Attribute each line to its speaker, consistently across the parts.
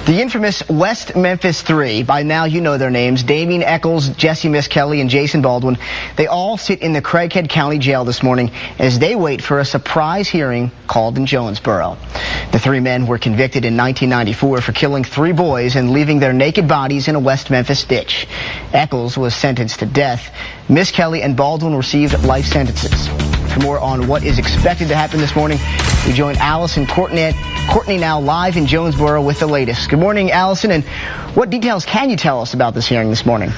Speaker 1: The infamous West Memphis Three, by now you know their names, Damien Echols, Jesse Miss Kelly, and Jason Baldwin, they all sit in the Craighead County Jail this morning as they wait for a surprise hearing called in Jonesboro. The three men were convicted in 1994 for killing 3 boys and leaving their naked bodies in a West Memphis ditch. Echols was sentenced to death. Miss Kelly and Baldwin received life sentences. For more on what is expected to happen this morning, we join Allison Courtney now live in Jonesboro with the latest. Good morning, Allison, and what details can you tell us about this hearing this morning?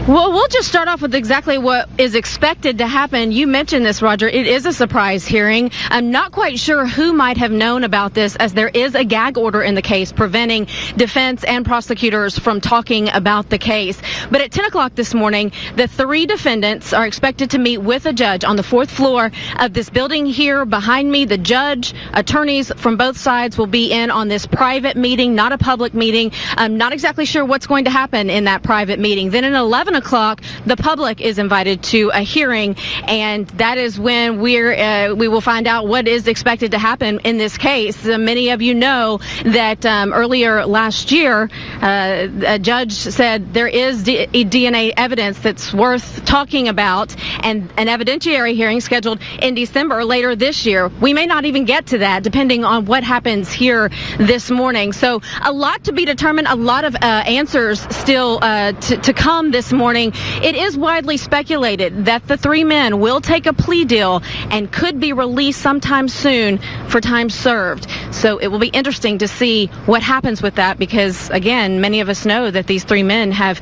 Speaker 2: Well, we'll just start off with exactly what is expected to happen. You mentioned this, Roger. It is a surprise hearing. I'm not quite sure who might have known about this, as there is a gag order in the case preventing defense and prosecutors from talking about the case. But at 10 o'clock this morning, the 3 defendants are expected to meet with a judge on the 4th floor of this building here behind me. The judge, attorneys from both sides will be in on this private meeting, not a public meeting. I'm not exactly sure what's going to happen in that private meeting. Then at 11 o'clock, the public is invited to a hearing, and that is when we will find out what is expected to happen in this case. Many of you know that earlier last year, a judge said there is DNA evidence that's worth talking about, and an evidentiary hearing scheduled in December later this year. We may not even get to that, depending on what happens here this morning. So a lot to be determined, a lot of answers still to come this morning. It is widely speculated that the 3 men will take a plea deal and could be released sometime soon for time served. So it will be interesting to see what happens with that, because, again, many of us know that these 3 men have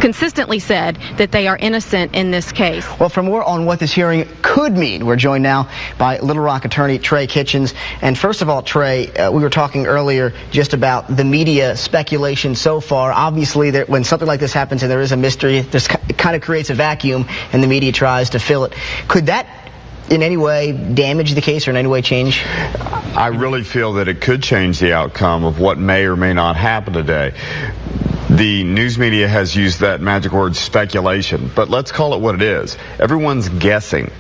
Speaker 2: consistently said that they are innocent in this case.
Speaker 1: Well, for more on what this hearing could mean, we're joined now by Little Rock attorney Trey Kitchens. And first of all, Trey, we were talking earlier just about the media speculation so far. Obviously, when something like this happens and there is a mystery, it kind of creates a vacuum and the media tries to fill it. Could that in any way damage the case or in any way change?
Speaker 3: I really feel that it could change the outcome of what may or may not happen today. The news media has used that magic word speculation, but let's call it what it is. Everyone's guessing.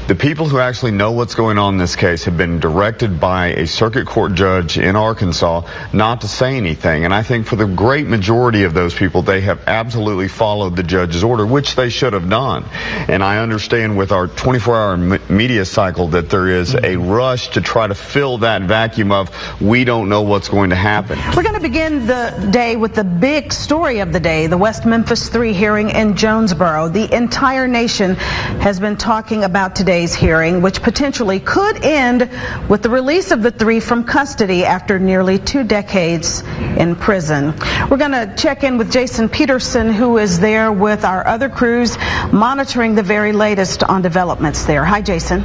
Speaker 3: The people who actually know what's going on in this case have been directed by a circuit court judge in Arkansas not to say anything. And I think for the great majority of those people, they have absolutely followed the judge's order, which they should have done. And I understand with our 24-hour media cycle that there is a rush to try to fill that vacuum of we don't know what's going to happen.
Speaker 4: We're going to begin the day with the big story of the day, the West Memphis Three hearing in Jonesboro. The entire nation has been talking about today's hearing, which potentially could end with the release of the 3 from custody after nearly 2 decades in prison. We're going to check in with Jason Peterson, who is there with our other crews monitoring the very latest on developments there. Hi, Jason.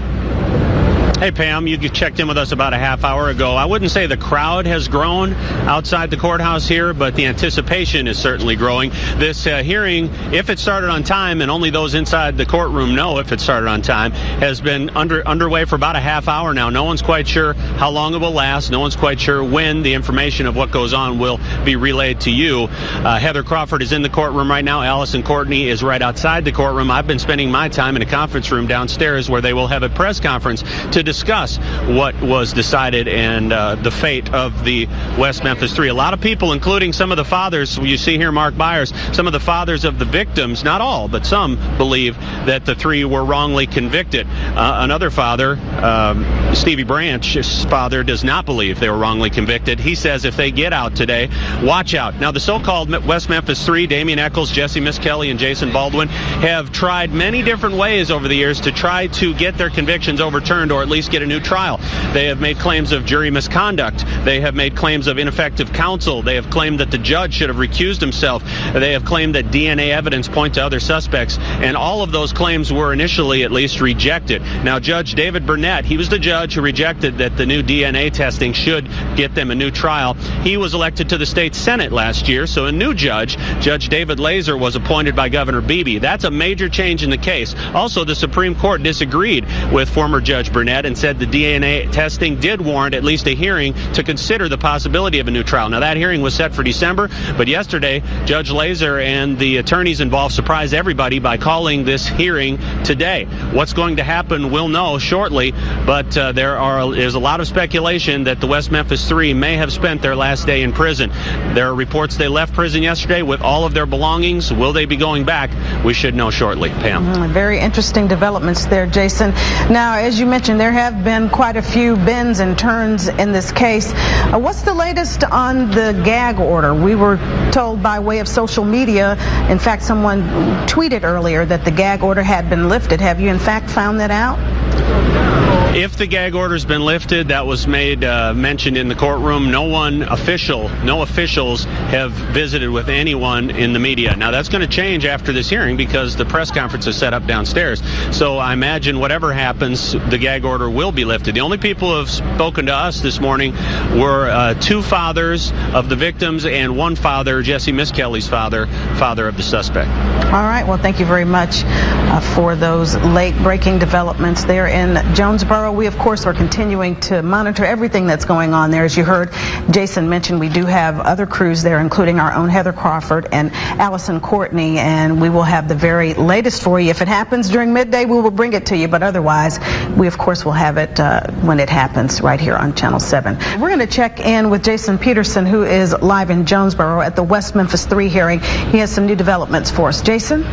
Speaker 5: Hey, Pam, you checked in with us about a half hour ago. I wouldn't say the crowd has grown outside the courthouse here, but the anticipation is certainly growing. This hearing, if it started on time, and only those inside the courtroom know if it started on time, has been underway for about a half hour now. No one's quite sure how long it will last. No one's quite sure when the information of what goes on will be relayed to you. Heather Crawford is in the courtroom right now. Allison Courtney is right outside the courtroom. I've been spending my time in a conference room downstairs where they will have a press conference to discuss what was decided and the fate of the West Memphis Three. A lot of people, including some of the fathers, you see here Mark Byers, some of the fathers of the victims, not all, but some believe that the 3 were wrongly convicted. Another father, Stevie Branch's father, does not believe they were wrongly convicted. He says if they get out today, watch out. Now, the so-called West Memphis Three, Damien Echols, Jesse Miss Kelly, and Jason Baldwin, have tried many different ways over the years to try to get their convictions overturned, or at least get a new trial. They have made claims of jury misconduct. They have made claims of ineffective counsel. They have claimed that the judge should have recused himself. They have claimed that DNA evidence point to other suspects, and all of those claims were initially at least rejected. Now, Judge David Burnett, he was the judge who rejected that the new DNA testing should get them a new trial. He was elected to the state Senate last year, so a new judge, Judge David Laser, was appointed by Governor Beebe. That's a major change in the case. Also, the Supreme Court disagreed with former Judge Burnett that and said the DNA testing did warrant at least a hearing to consider the possibility of a new trial. Now, that hearing was set for December, but yesterday, Judge Laser and the attorneys involved surprised everybody by calling this hearing today. What's going to happen, we'll know shortly, but there's a lot of speculation that the West Memphis Three may have spent their last day in prison. There are reports they left prison yesterday with all of their belongings. Will they be going back? We should know shortly. Pam.
Speaker 4: Very interesting developments there, Jason. Now, as you mentioned, there have been quite a few bends and turns in this case. What's the latest on the gag order? We were told by way of social media, in fact, someone tweeted earlier that the gag order had been lifted. Have you in fact found that out?
Speaker 5: If the gag order's been lifted, that was mentioned in the courtroom. No officials have visited with anyone in the media. Now, that's going to change after this hearing because the press conference is set up downstairs. So I imagine whatever happens, the gag order will be lifted. The only people who have spoken to us this morning were two fathers of the victims and one father, Jesse Miss Kelly's father of the suspect.
Speaker 4: All right. Well, thank you very much for those late-breaking developments there in Jonesboro. We, of course, are continuing to monitor everything that's going on there. As you heard Jason mention, we do have other crews there, including our own Heather Crawford and Allison Courtney, and we will have the very latest for you. If it happens during midday, we will bring it to you, but otherwise, we, of course, will have it when it happens right here on Channel 7. We're going to check in with Jason Peterson, who is live in Jonesboro at the West Memphis 3 hearing. He has some new developments for us. Jason?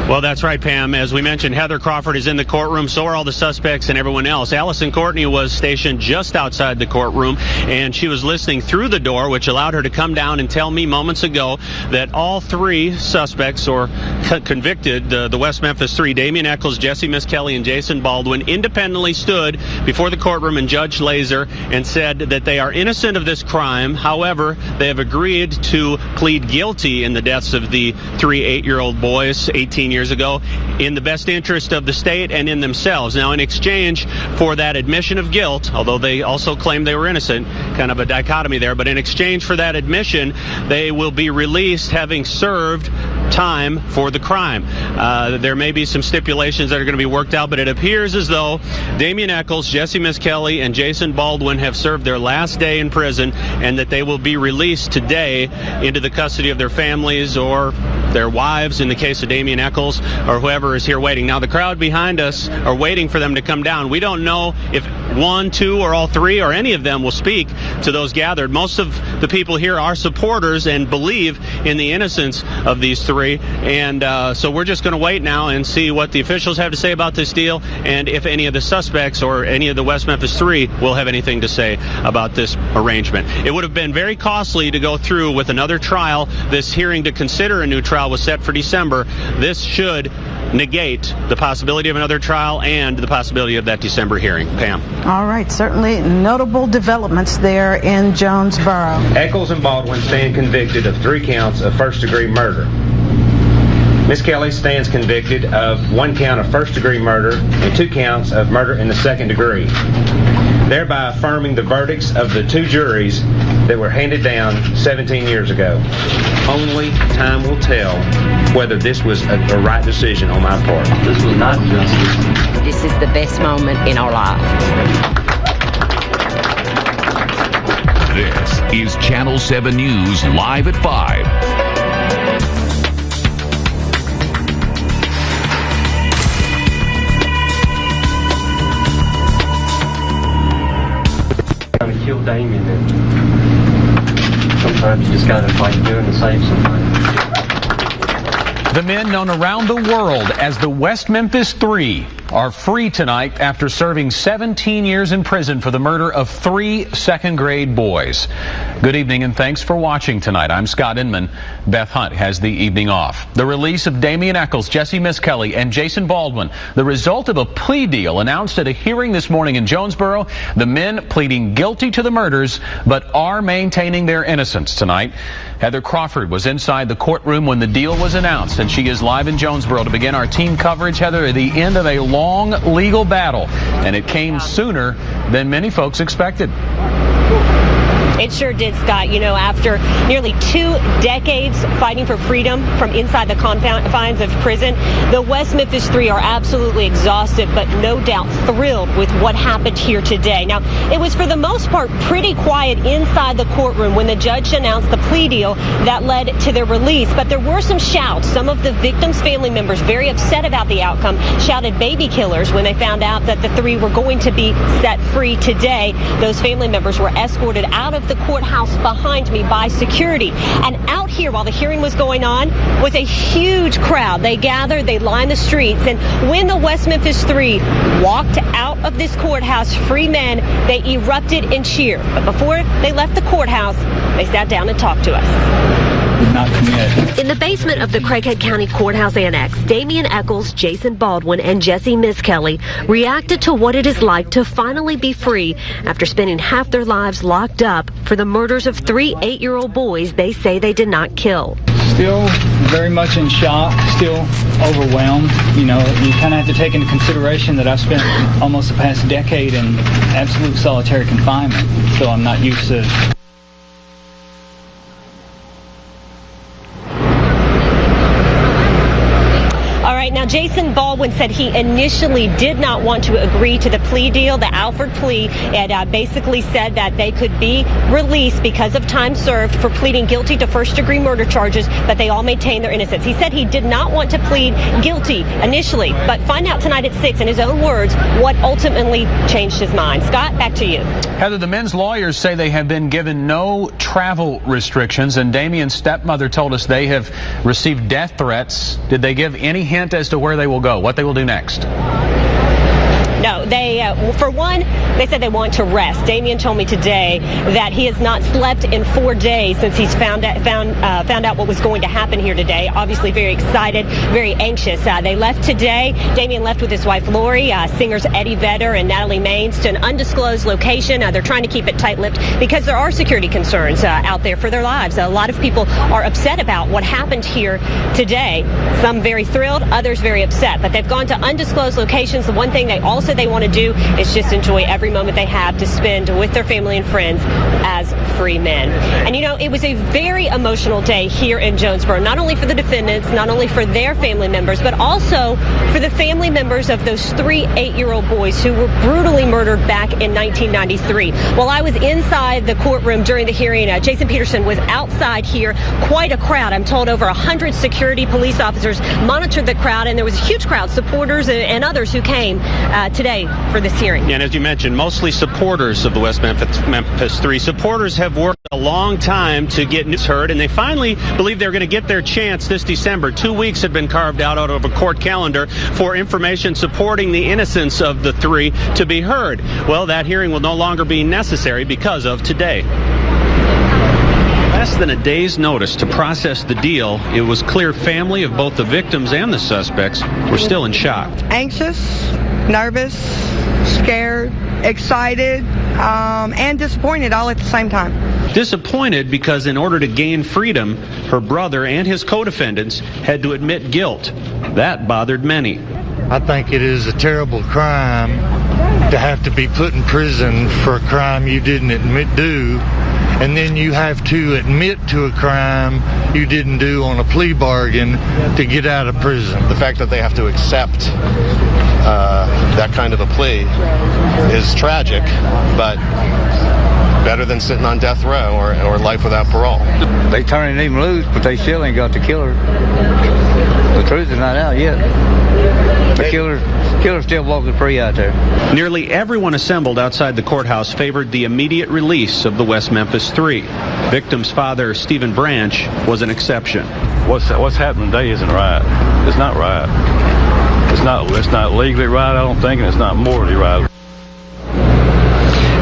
Speaker 5: Well, that's right, Pam. As we mentioned, Heather Crawford is in the courtroom. So are all the suspects and everyone else. Allison Courtney was stationed just outside the courtroom, and she was listening through the door, which allowed her to come down and tell me moments ago that all three suspects, or convicted, the West Memphis Three, Damian Eccles, Jesse Miss Kelly, and Jason Baldwin, independently stood before the courtroom and Judge Laser and said that they are innocent of this crime. However, they have agreed to plead guilty in the deaths of the three 8-year-old boys 18 years ago in the best interest of the state and in themselves. Now, in exchange for that admission of guilt, although they also claim they were innocent, kind of a dichotomy there, but in exchange for that admission, they will be released having served time for the crime. There may be some stipulations that are going to be worked out, but it appears as though Damian Eccles, Jesse Miss Kelly, and Jason Baldwin have served their last day in prison, and that they will be released today into the custody of their families or their wives in the case of Damian Eccles, or whoever is here waiting. Now, the crowd behind us are waiting for them to come down. We don't know if one, two, or all three, or any of them will speak to those gathered. Most of the people here are supporters and believe in the innocence of these three, and so we're just going to wait now and see what the officials have to say about this deal, and if any of the suspects or any of the West Memphis Three will have anything to say about this arrangement. It would have been very costly to go through with another trial. This hearing to consider a new trial was set for December. This should negate the possibility of another trial and the possibility of that December hearing. Pam.
Speaker 4: All right, certainly notable developments there in Jonesboro.
Speaker 6: Eccles and Baldwin stand convicted of 3 counts of first-degree murder. Miss Kelly stands convicted of 1 count of first-degree murder and 2 counts of murder in the second degree, thereby affirming the verdicts of the 2 juries that were handed down 17 years ago. Only time will tell whether this was a right decision on my part.
Speaker 7: This was not justice.
Speaker 8: This is the best moment in our life.
Speaker 9: This is Channel 7 News live at 5.
Speaker 7: Kill Damien, and sometimes you just gotta fight doing the same sometimes.
Speaker 10: The men known around the world as the West Memphis Three are free tonight after serving 17 years in prison for the murder of 3 second-grade boys. Good evening and thanks for watching tonight. I'm Scott Inman. Beth Hunt has the evening off. The release of Damian Eccles, Jesse Miss Kelly, and Jason Baldwin, the result of a plea deal announced at a hearing this morning in Jonesboro. The men pleading guilty to the murders but are maintaining their innocence tonight. Heather Crawford was inside the courtroom when the deal was announced, and she is live in Jonesboro to begin our team coverage. Heather, at the end of a long legal battle, and it came sooner than many folks expected.
Speaker 11: It sure did, Scott. You know, after nearly 2 decades fighting for freedom from inside the confines of prison, the West Memphis Three are absolutely exhausted, but no doubt thrilled with what happened here today. Now, it was for the most part pretty quiet inside the courtroom when the judge announced the plea deal that led to their release, but there were some shouts. Some of the victims' family members, very upset about the outcome, shouted baby killers when they found out that the three were going to be set free today. Those family members were escorted out of the courthouse behind me by security. And out here while the hearing was going on was a huge crowd. They gathered, they lined the streets, and when the West Memphis Three walked out of this courthouse, free men, they erupted in cheer. But before they left the courthouse, they sat down and talked to us.
Speaker 12: Not commit.
Speaker 11: In the basement of the Craighead County Courthouse Annex, Damian Eccles, Jason Baldwin, and Jesse Miskelly reacted to what it is like to finally be free after spending half their lives locked up for the murders of 3 8-year-old boys they say they did not kill.
Speaker 12: Still very much in shock, still overwhelmed. You know, you kind of have to take into consideration that I've spent almost the past decade in absolute solitary confinement, so I'm not used to.
Speaker 11: Now, Jason Baldwin said he initially did not want to agree to the plea deal, the Alford Plea. It basically said that they could be released because of time served for pleading guilty to first-degree murder charges, but they all maintain their innocence. He said he did not want to plead guilty initially, but find out tonight at 6, in his own words, what ultimately changed his mind. Scott, back to you.
Speaker 10: Heather, the men's lawyers say they have been given no travel restrictions, and Damian's stepmother told us they have received death threats. Did they give any hint as to where they will go, what they will do next?
Speaker 11: No, they, for one, they said they want to rest. Damian told me today that he has not slept in 4 days since he's found out what was going to happen here today. Obviously very excited, very anxious. They left today. Damian left with his wife, Lori, singers Eddie Vedder and Natalie Maines, to an undisclosed location. They're trying to keep it tight-lipped because there are security concerns out there for their lives. A lot of people are upset about what happened here today. Some very thrilled, others very upset. But they've gone to undisclosed locations. The one thing they also they want to do is just enjoy every moment they have to spend with their family and friends as free men. And you know, it was a very emotional day here in Jonesboro, not only for the defendants, not only for their family members, but also for the family members of those 3 8-year-old boys who were brutally murdered back in 1993. While I was inside the courtroom during the hearing, Jason Peterson was outside here. Quite a crowd. I'm told over 100 security police officers monitored the crowd, and there was a huge crowd, supporters and others who came today for this hearing.
Speaker 5: And as you mentioned, mostly supporters of the West Memphis Three. Supporters have worked a long time to get news heard, and they finally believe they're going to get their chance this December. 2 weeks had been carved out of a court calendar for information supporting the innocence of the three to be heard. Well, that hearing will no longer be necessary because of today. Less than a day's notice to process the deal, it was clear family of both the victims and the suspects were still in shock.
Speaker 13: Anxious, nervous, scared, excited, and disappointed all at the same time.
Speaker 5: Disappointed because in order to gain freedom, her brother and his co-defendants had to admit guilt. That bothered many.
Speaker 14: I think it is a terrible crime to have to be put in prison for a crime you didn't do, and then you have to admit to a crime you didn't do on a plea bargain to get out of prison.
Speaker 15: The fact that they have to accept that kind of a plea is tragic, but better than sitting on death row or life without parole.
Speaker 16: They turning him loose, but they still ain't got the killer. The truth is not out yet. The killer's still walking free out there.
Speaker 5: Nearly everyone assembled outside the courthouse favored the immediate release of the West Memphis Three. Victim's father, Stephen Branch, was an exception.
Speaker 17: What's happening today isn't right. It's not right. It's not legally right, I don't think, and it's not morally right.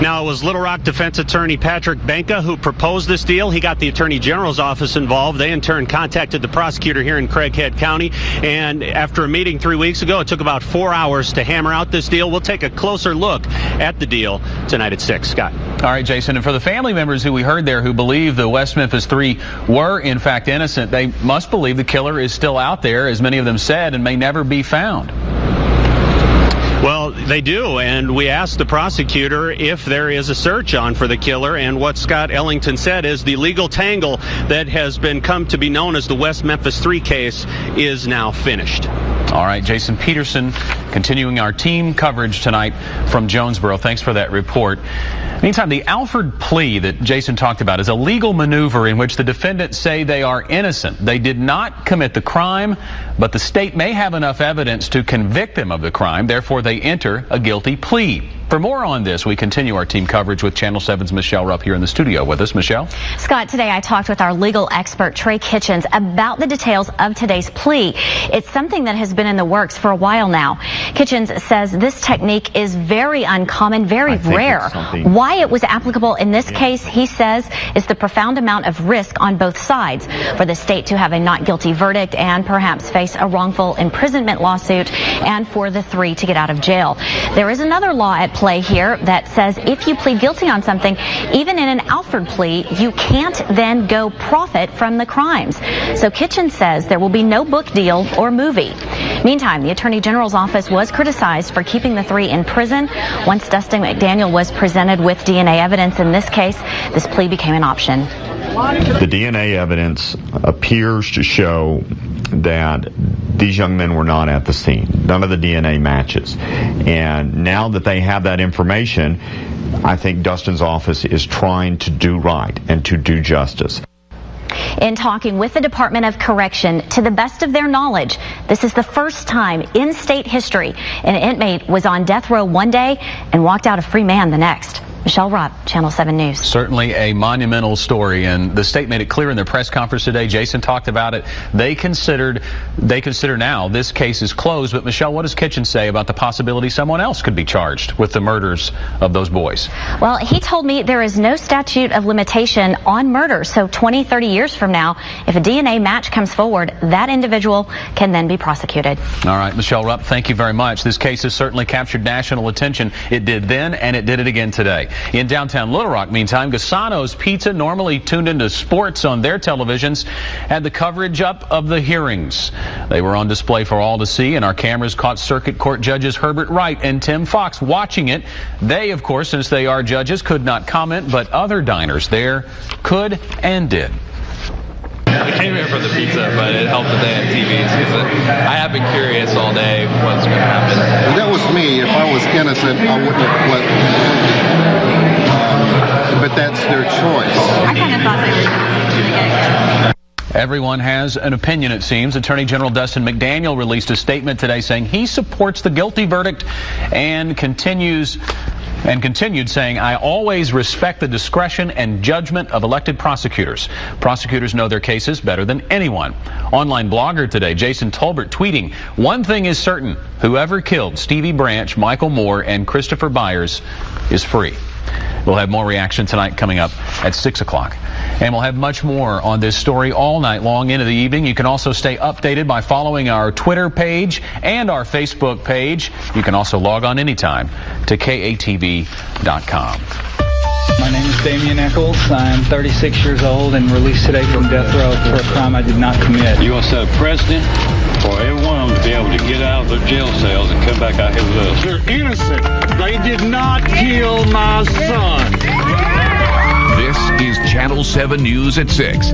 Speaker 5: Now, it was Little Rock defense attorney Patrick Benka who proposed this deal. He got the Attorney General's office involved. They, in turn, contacted the prosecutor here in Craighead County. And after a meeting 3 weeks ago, it took about 4 hours to hammer out this deal. We'll take a closer look at the deal tonight at 6. Scott.
Speaker 10: All right, Jason. And for the family members who we heard there who believe the West Memphis Three were, in fact, innocent, they must believe the killer is still out there, as many of them said, and may never be found.
Speaker 5: Well, they do, and we asked the prosecutor if there is a search on for the killer, and what Scott Ellington said is the legal tangle that has come to be known as the West Memphis Three case is now finished.
Speaker 10: All right, Jason Peterson, continuing our team coverage tonight from Jonesboro. Thanks for that report. Meantime, the Alford Plea that Jason talked about is a legal maneuver in which the defendants say they are innocent. They did not commit the crime, but the state may have enough evidence to convict them of the crime. Therefore, they enter a guilty plea. For more on this, we continue our team coverage with Channel 7's Michelle Rupp here in the studio with us. Michelle?
Speaker 18: Scott, today I talked with our legal expert, Trey about the details of today's plea. It's something that has been in the works for a while now. Kitchens says this technique is very uncommon, very rare. Why it was applicable in this case, he says, is the profound amount of risk on both sides for the state to have a not guilty verdict and perhaps face a wrongful imprisonment lawsuit, and for the three to get out of jail. There is another law at play here that says if you plead guilty on something, even in an Alford plea, you can't then go profit from the crimes. So Kitchens says there will be no book deal or movie. Meantime, the Attorney General's office was criticized for keeping the three in prison. Once Dustin McDaniel was presented with DNA evidence in this case, this plea became an option.
Speaker 3: The DNA evidence appears to show that these young men were not at the scene. None of the DNA matches. And now that they have that information, I think Dustin's office is trying to do right and to do justice.
Speaker 18: In talking with the Department of Correction, to the best of their knowledge, this is the first time in state history an inmate was on death row one day and walked out a free man the next. Michelle Rupp, Channel 7 News.
Speaker 10: Certainly a monumental story, and the state made it clear in their press conference today. Jason talked about it. They consider now this case is closed. But Michelle, what does Kitchens say about the possibility someone else could be charged with the murders of those boys?
Speaker 18: Well, he told me there is no statute of limitation on murder. So 20, 30 years from now, if a DNA match comes forward, that individual can then be prosecuted.
Speaker 10: All right, Michelle Rupp, thank you very much. This case has certainly captured national attention. It did then, and it did it again today. In downtown Little Rock, meantime, Gasano's Pizza, normally tuned into sports on their televisions, had the coverage up of the hearings. They were on display for all to see, and our cameras caught Circuit Court Judges Herbert Wright and Tim Fox watching it. They, of course, since they are judges, could not comment, but other diners there could and did.
Speaker 19: I came here for the pizza, but it helped that they had TVs because I have been curious all day what's going to happen.
Speaker 20: That was me. If I was innocent, I wouldn't have let but that's their choice.
Speaker 18: I kind of thought they were going to
Speaker 10: Everyone has an opinion, it seems. Attorney General Dustin McDaniel released a statement today saying he supports the guilty verdict and continued saying, I always respect the discretion and judgment of elected prosecutors. Prosecutors know their cases better than anyone. Online blogger today, Jason Tolbert, tweeting, one thing is certain, whoever killed Stevie Branch, Michael Moore, and Christopher Byers is free. We'll have more reaction tonight coming up at 6 o'clock. And we'll have much more on this story all night long into the evening. You can also stay updated by following our Twitter page and our Facebook page. You can also log on anytime to KATV.com.
Speaker 12: My name is Damian Eccles. I'm 36 years old and released today from death row for a crime I did not commit.
Speaker 17: You want to set a precedent for every one of them to be able to get out of their jail cells and come back out here with us.
Speaker 21: They're innocent. They did not kill my son.
Speaker 9: This is Channel 7 News at 6.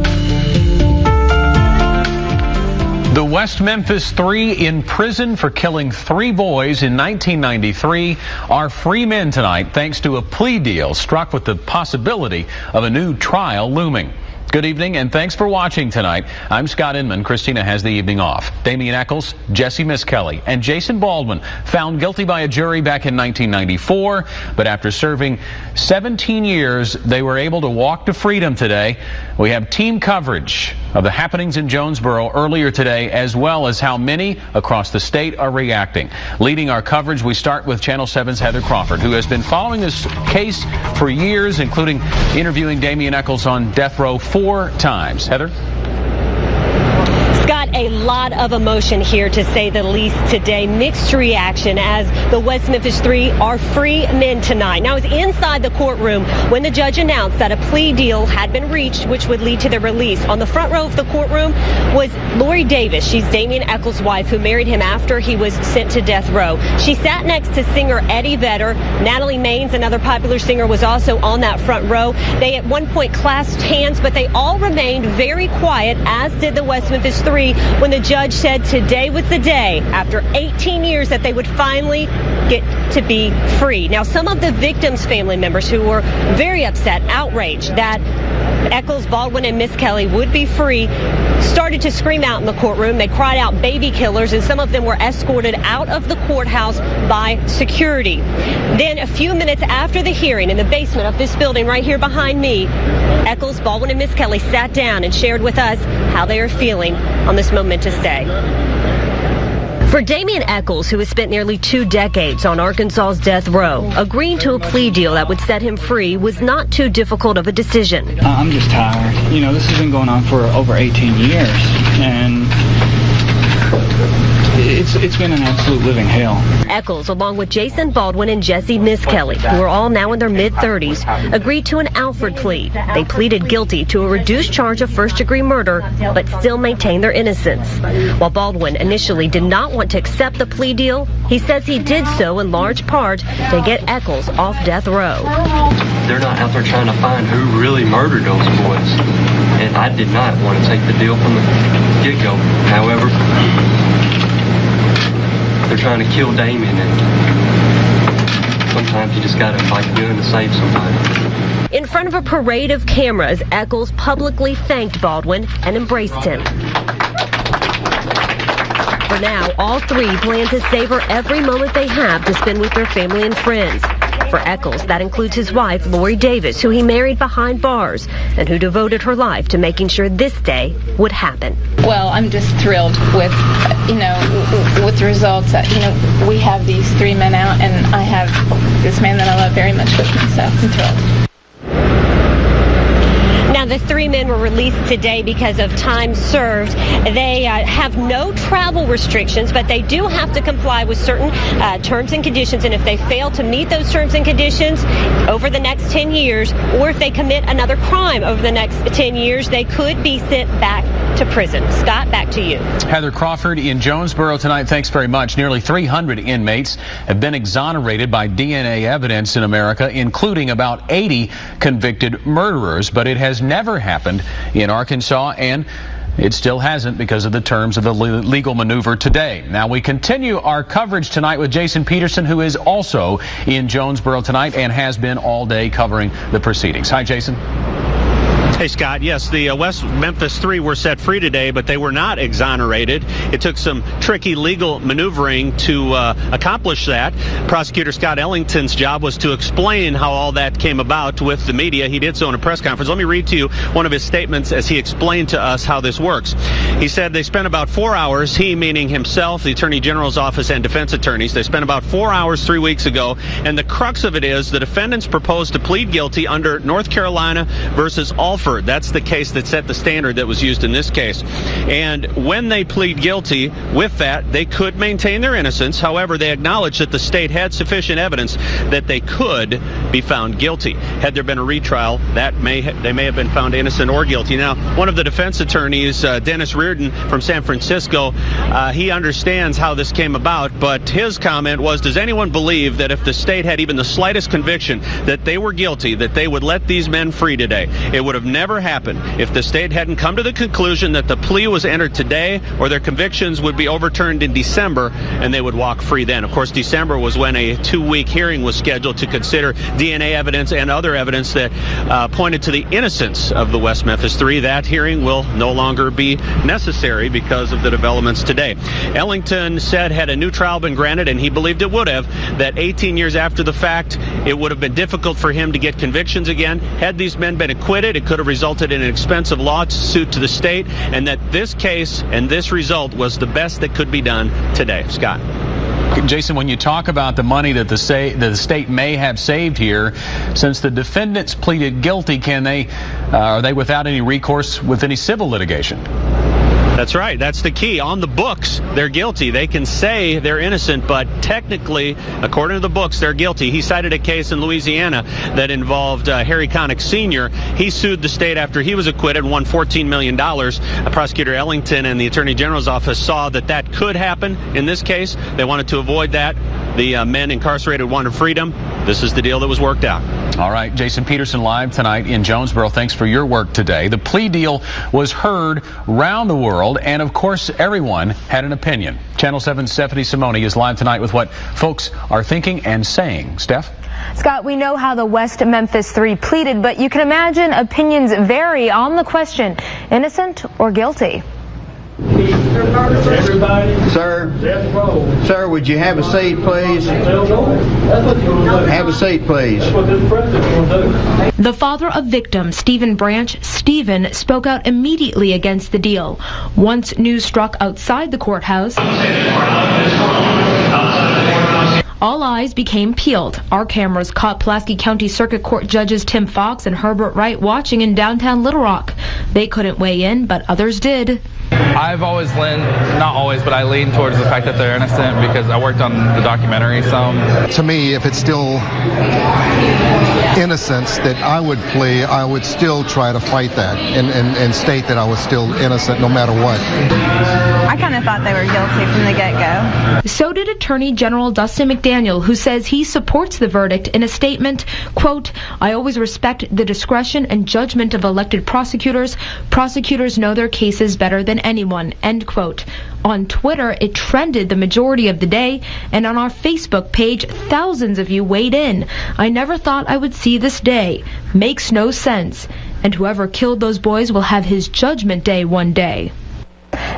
Speaker 10: The West Memphis Three, in prison for killing 3 boys in 1993, are free men tonight thanks to a plea deal struck with the possibility of a new trial looming. Good evening, and thanks for watching tonight. I'm Scott Inman. Christina has the evening off. Damian Eccles, Jesse Miskelly, and Jason Baldwin found guilty by a jury back in 1994, but after serving 17 years, they were able to walk to freedom today. We have team coverage of the happenings in Jonesboro earlier today, as well as how many across the state are reacting. Leading our coverage, we start with Channel 7's Heather Crawford, who has been following this case for years, including interviewing Damian Eccles on death row 4 times. Heather?
Speaker 11: Scott, a lot of emotion here, to say the least, today. Mixed reaction as the West Memphis Three are free men tonight. Now, I was inside the courtroom when the judge announced that a plea deal had been reached, which would lead to their release. On the front row of the courtroom was Lori Davis. She's Damien Echols' wife, who married him after he was sent to death row. She sat next to singer Eddie Vedder. Natalie Maines, another popular singer, was also on that front row. They at one point clasped hands, but they all remained very quiet, as did the West Memphis Three, when the judge said today was the day, after 18 years, that they would finally get to be free. Now, some of the victims' family members who were very upset, outraged that Echols, Baldwin, and Miss Kelly would be free, started to scream out in the courtroom. They cried out baby killers, and some of them were escorted out of the courthouse by security. Then a few minutes after the hearing, in the basement of this building right here behind me, Echols, Baldwin, and Miss Kelly sat down and shared with us how they are feeling on this momentous day. For Damien Echols, who has spent nearly 2 decades on Arkansas's death row, agreeing to a plea deal that would set him free was not too difficult of a decision.
Speaker 12: I'm just tired. You know, this has been going on for over 18 years, and it's been an absolute living hell.
Speaker 11: Echols, along with Jason Baldwin and Jesse Miss Kelly, who are all now in their mid-30s, agreed to an Alford plea. They pleaded guilty to a reduced charge of first-degree murder, but still maintained their innocence. While Baldwin initially did not want to accept the plea deal, he says he did so in large part to get Echols off death row.
Speaker 7: They're not out there trying to find who really murdered those boys. And I did not want to take the deal from the get-go. However, they're trying to kill Damien, and sometimes you just got to fight good to save somebody.
Speaker 11: In front of a parade of cameras, Echols publicly thanked Baldwin and embraced him. For now, all three plan to savor every moment they have to spend with their family and friends. For Echols, that includes his wife, Lori Davis, who he married behind bars and who devoted her life to making sure this day would happen.
Speaker 2: Well, I'm just thrilled with, with the results. That, we have these 3 men out, and I have this man that I love very much with me, so I'm thrilled.
Speaker 11: Now, the 3 men were released today because of time served. They have no travel restrictions, but they do have to comply with certain terms and conditions. And if they fail to meet those terms and conditions over the next 10 years, or if they commit another crime over the next 10 years, they could be sent back to prison. Scott, back to you.
Speaker 10: Heather Crawford in Jonesboro tonight. Thanks very much. Nearly 300 inmates have been exonerated by DNA evidence in America, including about 80 convicted murderers. But it has never happened in Arkansas, and it still hasn't because of the terms of the legal maneuver today. Now, we continue our coverage tonight with Jason Peterson, who is also in Jonesboro tonight and has been all day covering the proceedings. Hi, Jason.
Speaker 5: Hey, Scott. Yes, the West Memphis Three were set free today, but they were not exonerated. It took some tricky legal maneuvering to accomplish that. Prosecutor Scott Ellington's job was to explain how all that came about with the media. He did so in a press conference. Let me read to you one of his statements as he explained to us how this works. He said they spent about 4 hours, he meaning himself, the Attorney General's office, and defense attorneys. They spent about 4 hours 3 weeks ago, and the crux of it is the defendants proposed to plead guilty under North Carolina versus Alford. That's the case that set the standard that was used in this case. And when they plead guilty with that, they could maintain their innocence. However, they acknowledged that the state had sufficient evidence that they could be found guilty. Had there been a retrial, they may have been found innocent or guilty. Now, one of the defense attorneys, Dennis Reardon from San Francisco, he understands how this came about, but his comment was, does anyone believe that if the state had even the slightest conviction that they were guilty, that they would let these men free today? It would have never happened if the state hadn't come to the conclusion that the plea was entered today, or their convictions would be overturned in December and they would walk free then. Of course, December was when a 2-week hearing was scheduled to consider DNA evidence and other evidence that pointed to the innocence of the West Memphis Three. That hearing will no longer be necessary because of the developments today. Ellington said had a new trial been granted, and he believed it would have, that 18 years after the fact, it would have been difficult for him to get convictions again. Had these men been acquitted, it could have resulted in an expensive lawsuit to the state, and that this case and this result was the best that could be done today. Scott.
Speaker 10: Jason, when you talk about the money that the state may have saved here, since the defendants pleaded guilty, are they without any recourse with any civil litigation?
Speaker 5: That's right. That's the key. On the books, they're guilty. They can say they're innocent, but technically, according to the books, they're guilty. He cited a case in Louisiana that involved Harry Connick Sr. He sued the state after he was acquitted, won $14 million. Prosecutor Ellington and the Attorney General's office saw that could happen in this case. They wanted to avoid that. The men incarcerated wanted freedom. This is the deal that was worked out.
Speaker 10: All right, Jason Peterson live tonight in Jonesboro. Thanks for your work today. The plea deal was heard round the world, and of course, everyone had an opinion. Channel 7's Stephanie Simone is live tonight with what folks are thinking and saying. Steph?
Speaker 1: Scott, we know how the West Memphis Three pleaded, but you can imagine opinions vary on the question, innocent or guilty.
Speaker 22: Sir, would you have a seat, please? Have a seat, please.
Speaker 1: The father of victim, Stephen Branch, Stephen, spoke out immediately against the deal. Once news struck outside the courthouse, all eyes became peeled. Our cameras caught Pulaski County Circuit Court judges Tim Fox and Herbert Wright watching in downtown Little Rock. They couldn't weigh in, but others did.
Speaker 23: I've always not always, but I lean towards the fact that they're innocent because I worked on the documentary some.
Speaker 20: To me, if it's still innocence that I would plea, I would still try to fight that and state that I was still innocent no matter what.
Speaker 1: I kind of thought they were guilty from the get-go. So did Attorney General Dustin McDaniel, who says he supports the verdict in a statement, quote, "I always respect the discretion and judgment of elected prosecutors. Prosecutors know their cases better than anyone," end quote. On Twitter, it trended the majority of the day, and on our Facebook page, thousands of you weighed in. "I never thought I would see this day. Makes no sense. And whoever killed those boys will have his judgment day one day."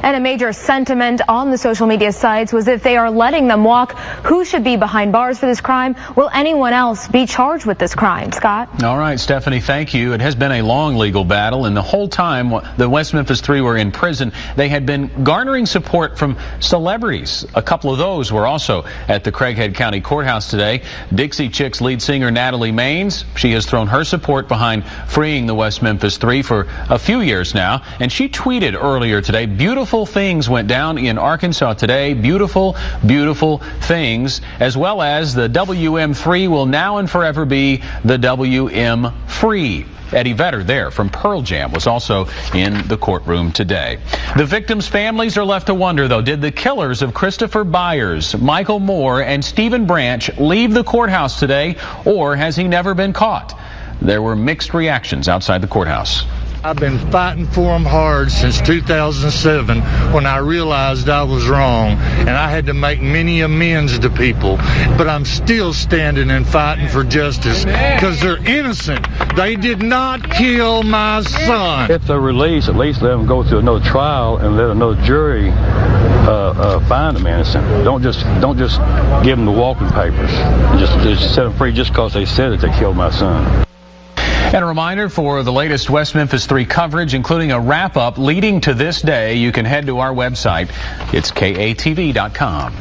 Speaker 1: And a major sentiment on the social media sites was if they are letting them walk, who should be behind bars for this crime? Will anyone else be charged with this crime? Scott?
Speaker 10: All right, Stephanie, thank you. It has been a long legal battle, and the whole time the West Memphis Three were in prison, they had been garnering support from celebrities. A couple of those were also at the Craighead County Courthouse today. Dixie Chicks lead singer Natalie Maines, she has thrown her support behind freeing the West Memphis Three for a few years now, and she tweeted earlier today, "Beautiful things went down in Arkansas today. Beautiful, beautiful things," as well as the WM3 will now and forever be the WM Free. Eddie Vedder there from Pearl Jam was also in the courtroom today. The victims' families are left to wonder, though, did the killers of Christopher Byers, Michael Moore, and Stephen Branch leave the courthouse today, or has he never been caught? There were mixed reactions outside the courthouse.
Speaker 14: I've been fighting for them hard since 2007 when I realized I was wrong, and I had to make many amends to people. But I'm still standing and fighting for justice because they're innocent. They did not kill my son.
Speaker 17: If they're released, at least let them go through another trial and let another jury find them innocent. Don't just give them the walking papers. Just set them free just because they said that they killed my son.
Speaker 10: And a reminder for the latest West Memphis 3 coverage, including a wrap-up leading to this day, you can head to our website. It's KATV.com.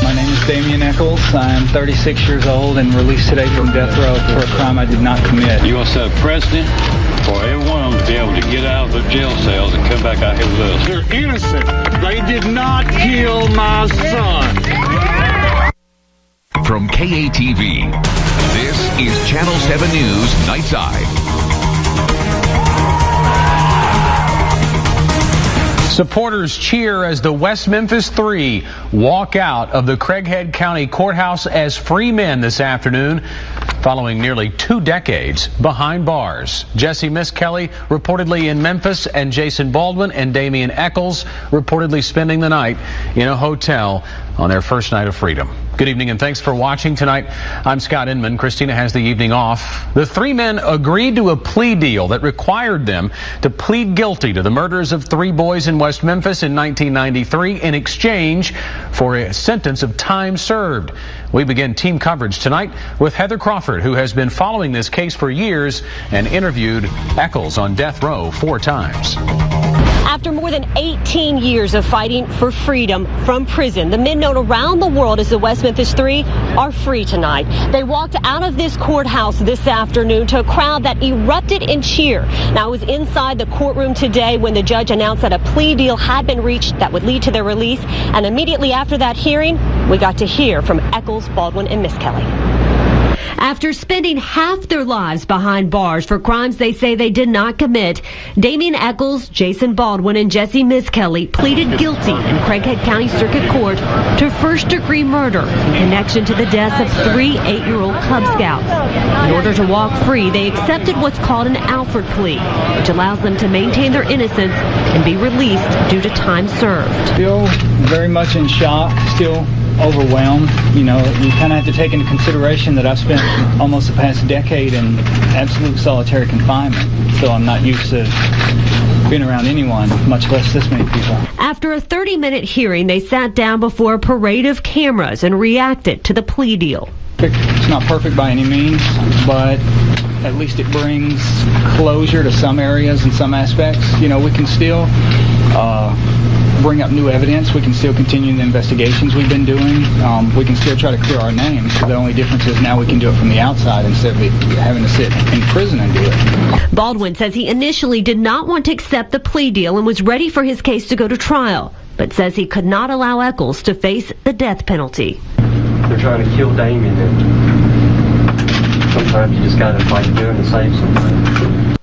Speaker 12: My name is Damian Eccles. I am 36 years old and released today from death row for a crime I did not commit.
Speaker 17: You want to set a precedent for every one of them to be able to get out of their jail cells and come back out here with us.
Speaker 21: They're innocent. They did not kill my son.
Speaker 9: From KATV, this is Channel 7 News Nightside.
Speaker 10: Supporters cheer as the West Memphis Three walk out of the Craighead County Courthouse as free men this afternoon, following nearly 2 decades behind bars. Jesse Miskelly reportedly in Memphis, and Jason Baldwin and Damian Eccles reportedly spending the night in a hotel on their first night of freedom. Good evening and thanks for watching tonight. I'm Scott Inman. Christina has the evening off. The 3 men agreed to a plea deal that required them to plead guilty to the murders of 3 boys in West Memphis in 1993 in exchange for a sentence of time served. We begin team coverage tonight with Heather Crawford, who has been following this case for years and interviewed Eccles on death row 4 times.
Speaker 11: After more than 18 years of fighting for freedom from prison, the men known around the world as the West Memphis Three are free tonight. They walked out of this courthouse this afternoon to a crowd that erupted in cheer. Now, I was inside the courtroom today when the judge announced that a plea deal had been reached that would lead to their release. And immediately after that hearing, we got to hear from Eccles, Baldwin, and Miss Kelly. After spending half their lives behind bars for crimes they say they did not commit, Damian Eccles, Jason Baldwin, and Jesse Miskelly pleaded guilty in Craighead County Circuit Court to first-degree murder in connection to the deaths of 3 8-year-old Cub Scouts. In order to walk free, they accepted what's called an Alford Plea, which allows them to maintain their innocence and be released due to time served.
Speaker 12: Still very much in shock, still overwhelmed. You know, you kind of have to take into consideration that I've spent almost the past decade in absolute solitary confinement, so I'm not used to being around anyone, much less this many people.
Speaker 11: After a 30-minute hearing, they sat down before a parade of cameras and reacted to the plea deal.
Speaker 12: It's not perfect by any means, but at least it brings closure to some areas and some aspects. You know, we can still bring up new evidence. We can still continue the investigations we've been doing. We can still try to clear our names. The only difference is now we can do it from the outside instead of having to sit in prison and do it.
Speaker 11: Baldwin says he initially did not want to accept the plea deal and was ready for his case to go to trial, but says he could not allow Eccles to face the death penalty.
Speaker 7: They're trying to kill Damien, and sometimes you just got to fight doing to save somebody.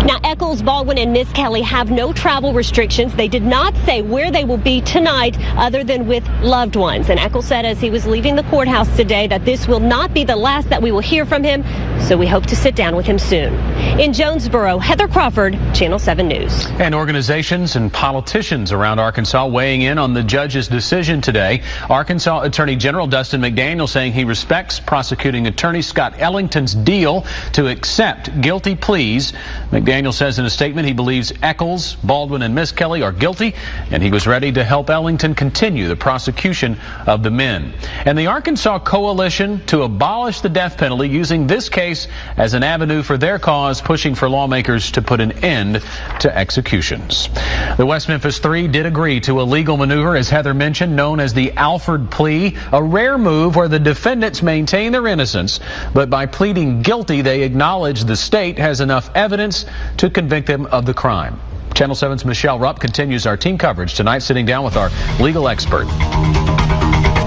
Speaker 11: Now, Eccles, Baldwin, and Miss Kelly have no travel restrictions. They did not say where they will be tonight other than with loved ones. And Eccles said as he was leaving the courthouse today that this will not be the last that we will hear from him, so we hope to sit down with him soon. In Jonesboro, Heather Crawford, Channel 7 News.
Speaker 10: And organizations and politicians around Arkansas weighing in on the judge's decision today. Arkansas Attorney General Dustin McDaniel saying he respects prosecuting attorney Scott Ellington's deal to accept guilty pleas. McDaniel says in a statement he believes Eccles, Baldwin, and Miss Kelly are guilty, and he was ready to help Ellington continue the prosecution of the men. And the Arkansas Coalition to abolish the death penalty using this case as an avenue for their cause, pushing for lawmakers to put an end to executions. The West Memphis Three did agree to a legal maneuver, as Heather mentioned, known as the Alford Plea, a rare move where the defendants maintain their innocence, but by pleading guilty, they acknowledge the state has enough evidence to convict them of the crime. Channel 7's Michelle Rupp continues our team coverage tonight, sitting down with our legal expert.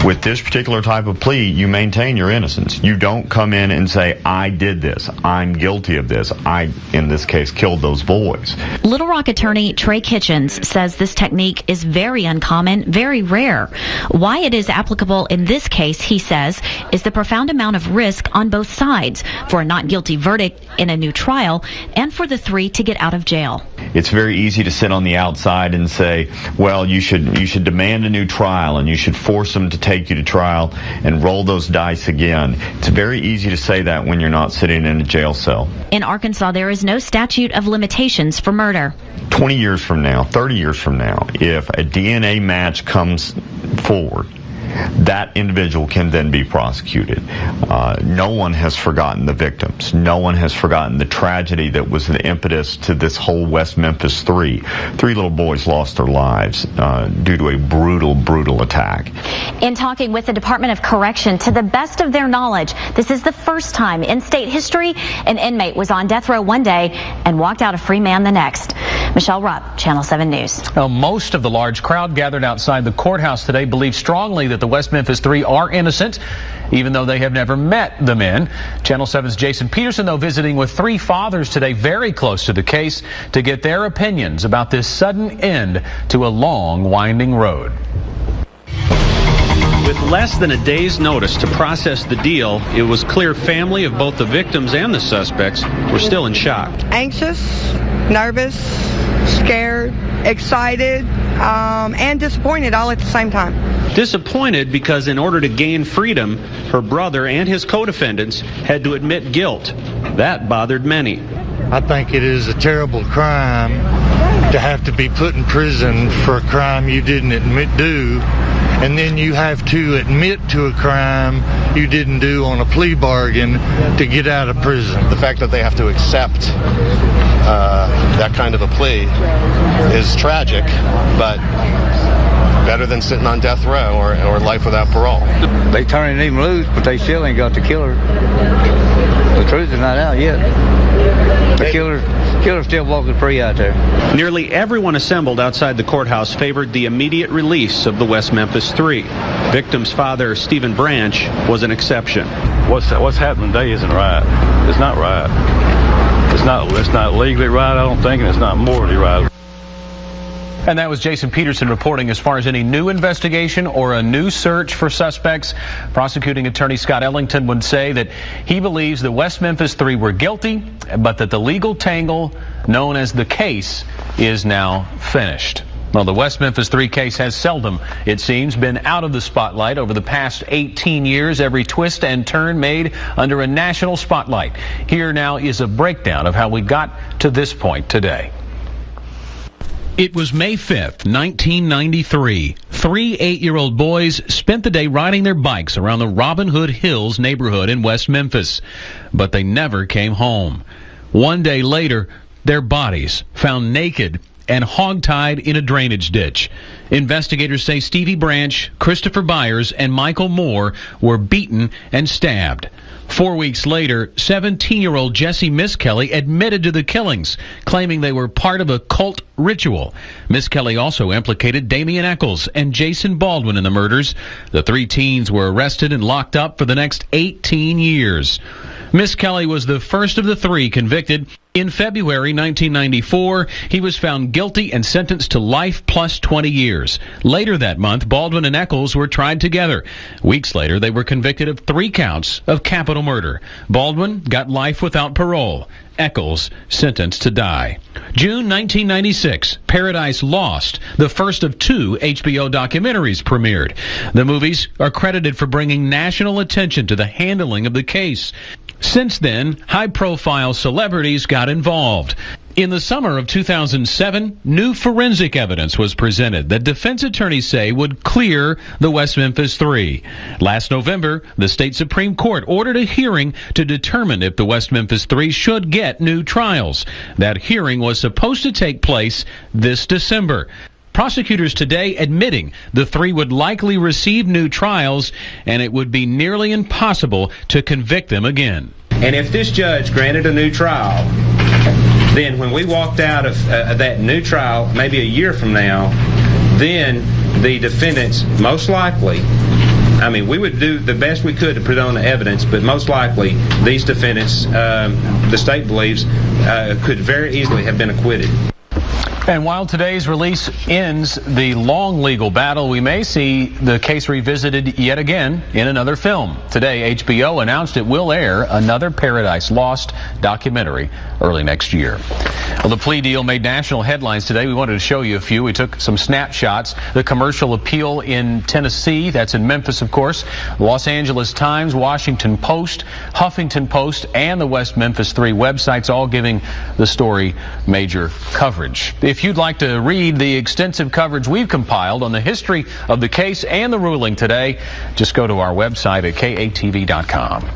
Speaker 3: With this particular type of plea, you maintain your innocence. You don't come in and say, I did this, I'm guilty of this, I, in this case, killed those boys.
Speaker 18: Little Rock attorney Trey says this technique is very uncommon, very rare. Why it is applicable in this case, he says, is the profound amount of risk on both sides for a not guilty verdict in a new trial and for the three to get out of jail.
Speaker 3: It's very easy to sit on the outside and say, well, you should demand a new trial and you should force them to take you to trial and roll those dice again. It's very easy to say that when you're not sitting in a jail cell.
Speaker 18: In Arkansas, there is no statute of limitations for murder.
Speaker 3: 20 years from now, 30 years from now, if a DNA match comes forward, that individual can then be prosecuted. No one has forgotten the victims. No one has forgotten the tragedy that was the impetus to this whole West Memphis Three. 3 little boys lost their lives due to a brutal, brutal attack.
Speaker 18: In talking with the Department of Correction, to the best of their knowledge, this is the first time in state history an inmate was on death row one day and walked out a free man the next. Michelle Rupp, Channel 7 News.
Speaker 10: Well, most of the large crowd gathered outside the courthouse today believe strongly that the West Memphis Three are innocent, even though they have never met the men. Channel 7's Jason Peterson, though, visiting with 3 fathers today very close to the case to get their opinions about this sudden end to a long, winding road.
Speaker 5: With less than a day's notice to process the deal, it was clear family of both the victims and the suspects were still in shock.
Speaker 13: Anxious, nervous, scared, excited, and disappointed all at the same time.
Speaker 5: Disappointed because in order to gain freedom, her brother and his co-defendants had to admit guilt. That bothered many.
Speaker 14: I think it is a terrible crime to have to be put in prison for a crime you didn't do, and then you have to admit to a crime you didn't do on a plea bargain to get out of prison.
Speaker 15: The fact that they have to accept that kind of a plea is tragic, but better than sitting on death row or life without parole.
Speaker 16: They turning him loose, but they still ain't got the killer. The truth is not out yet. The killer's still walking free out there.
Speaker 5: Nearly everyone assembled outside the courthouse favored the immediate release of the West Memphis Three. Victim's father, Stephen Branch, was an exception.
Speaker 17: What's happening today isn't right. It's not right. It's not legally right, I don't think, and it's not morally right.
Speaker 10: And that was Jason Peterson reporting. As far as any new investigation or a new search for suspects, prosecuting attorney Scott Ellington would say that he believes the West Memphis Three were guilty, but that the legal tangle known as the case is now finished. Well, the West Memphis Three case has seldom, it seems, been out of the spotlight over the past 18 years. Every twist and turn made under a national spotlight. Here now is a breakdown of how we got to this point today.
Speaker 4: It was May 5th, 1993. Three 8-year-old boys spent the day riding their bikes around the Robin Hood Hills neighborhood in West Memphis, but they never came home. One day later, their bodies found naked and hogtied in a drainage ditch. Investigators say Stevie Branch, Christopher Byers, and Michael Moore were beaten and stabbed. 4 weeks later, 17-year-old Jesse Miskelly admitted to the killings, claiming they were part of a cult ritual. Miskelly also implicated Damian Eccles and Jason Baldwin in the murders. The three teens were arrested and locked up for the next 18 years. Miskelly was the first of the three convicted. In February 1994, he was found guilty and sentenced to life plus 20 years. Later that month, Baldwin and Eccles were tried together. Weeks later, they were convicted of 3 counts of capital murder. Baldwin got life without parole. Eccles sentenced to die. June 1996, Paradise Lost, the first of 2 HBO documentaries, premiered. The movies are credited for bringing national attention to the handling of the case. Since then, high-profile celebrities got involved. In the summer of 2007, new forensic evidence was presented that defense attorneys say would clear the West Memphis Three. Last November, the state Supreme Court ordered a hearing to determine if the West Memphis Three should get new trials. That hearing was supposed to take place this December. Prosecutors today admitting the three would likely receive new trials, and it would be nearly impossible to convict them again.
Speaker 6: And if this judge granted a new trial, then when we walked out of that new trial, maybe a year from now, then the defendants most likely, we would do the best we could to put on the evidence, but most likely these defendants, the state believes, could very easily have been acquitted.
Speaker 10: And while today's release ends the long legal battle, we may see the case revisited yet again in another film. Today, HBO announced it will air another Paradise Lost documentary early next year. Well, the plea deal made national headlines today. We wanted to show you a few. We took some snapshots. The commercial appeal in Tennessee, that's in Memphis, of course. Los Angeles Times, Washington Post, Huffington Post, and the West Memphis Three websites all giving the story major coverage. If you'd like to read the extensive coverage we've compiled on the history of the case and the ruling today, just go to our website at KATV.com.